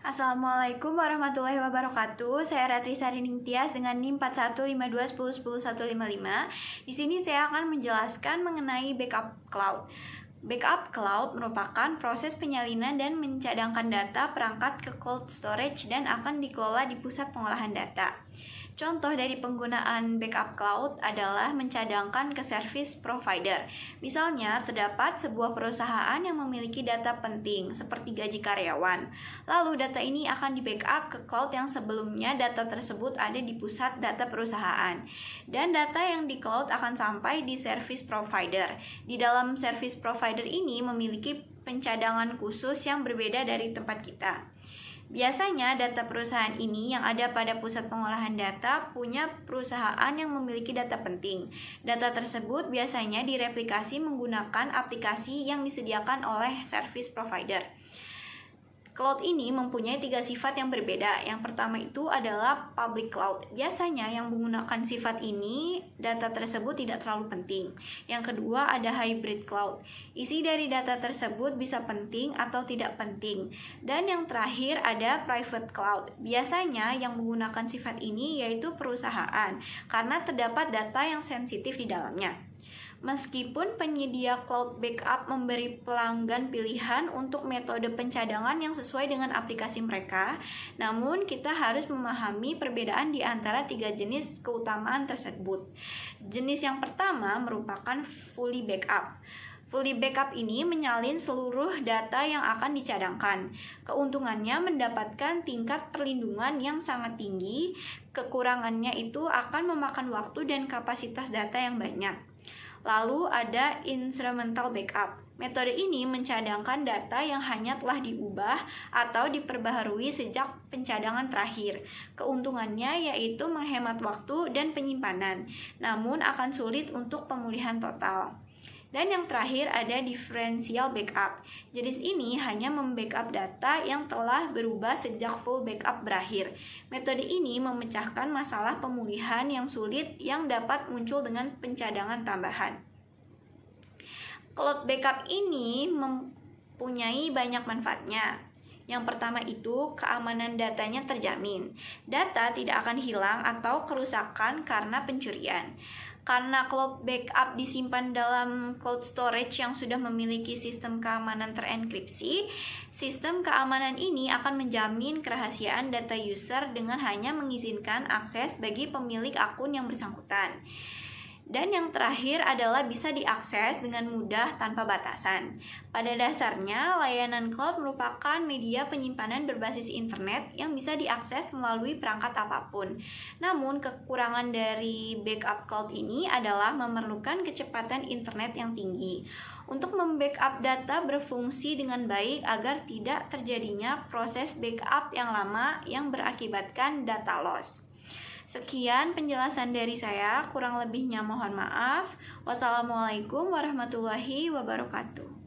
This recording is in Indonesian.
Assalamualaikum warahmatullahi wabarakatuh. Saya Ratri Sarining Tias dengan NIM 4152101155. Di sini saya akan menjelaskan mengenai backup cloud. Backup cloud merupakan proses penyalinan dan mencadangkan data perangkat ke cold storage dan akan dikelola di pusat pengolahan data. Contoh dari penggunaan backup cloud adalah mencadangkan ke service provider. Misalnya, terdapat sebuah perusahaan yang memiliki data penting seperti gaji karyawan. Lalu data ini akan di-backup ke cloud yang sebelumnya data tersebut ada di pusat data perusahaan. Dan data yang di cloud akan sampai di service provider. Di dalam service provider ini memiliki pencadangan khusus yang berbeda dari tempat kita. Biasanya data perusahaan ini yang ada pada pusat pengolahan data punya perusahaan yang memiliki data penting. Data tersebut biasanya direplikasi menggunakan aplikasi yang disediakan oleh service provider. Cloud ini mempunyai 3 sifat yang berbeda. Yang pertama itu adalah public cloud. Biasanya yang menggunakan sifat ini, data tersebut tidak terlalu penting. Yang kedua ada hybrid cloud. Isi dari data tersebut bisa penting atau tidak penting. Dan yang terakhir ada private cloud. Biasanya yang menggunakan sifat ini yaitu perusahaan, karena terdapat data yang sensitif di dalamnya. Meskipun penyedia cloud backup memberi pelanggan pilihan untuk metode pencadangan yang sesuai dengan aplikasi mereka, namun kita harus memahami perbedaan di antara 3 jenis keutamaan tersebut. Jenis yang pertama merupakan fully backup. Fully backup ini menyalin seluruh data yang akan dicadangkan. Keuntungannya mendapatkan tingkat perlindungan yang sangat tinggi, kekurangannya itu akan memakan waktu dan kapasitas data yang banyak. Lalu ada instrumental backup. Metode ini mencadangkan data yang hanya telah diubah atau diperbaharui sejak pencadangan terakhir. Keuntungannya yaitu menghemat waktu dan penyimpanan, namun akan sulit untuk pemulihan total. Dan yang terakhir ada differential backup. Jenis ini hanya membackup data yang telah berubah sejak full backup berakhir. Metode ini memecahkan masalah pemulihan yang sulit yang dapat muncul dengan pencadangan tambahan. Cloud backup ini mempunyai banyak manfaatnya. Yang pertama itu keamanan datanya terjamin. Data tidak akan hilang atau kerusakan karena pencurian. Karena cloud backup disimpan dalam cloud storage yang sudah memiliki sistem keamanan terenkripsi, sistem keamanan ini akan menjamin kerahasiaan data user dengan hanya mengizinkan akses bagi pemilik akun yang bersangkutan. Dan yang terakhir adalah bisa diakses dengan mudah tanpa batasan. Pada dasarnya, layanan cloud merupakan media penyimpanan berbasis internet yang bisa diakses melalui perangkat apapun. Namun, kekurangan dari backup cloud ini adalah memerlukan kecepatan internet yang tinggi. Untuk membackup data berfungsi dengan baik agar tidak terjadinya proses backup yang lama yang berakibatkan data loss. Sekian penjelasan dari saya, kurang lebihnya mohon maaf. Wassalamualaikum warahmatullahi wabarakatuh.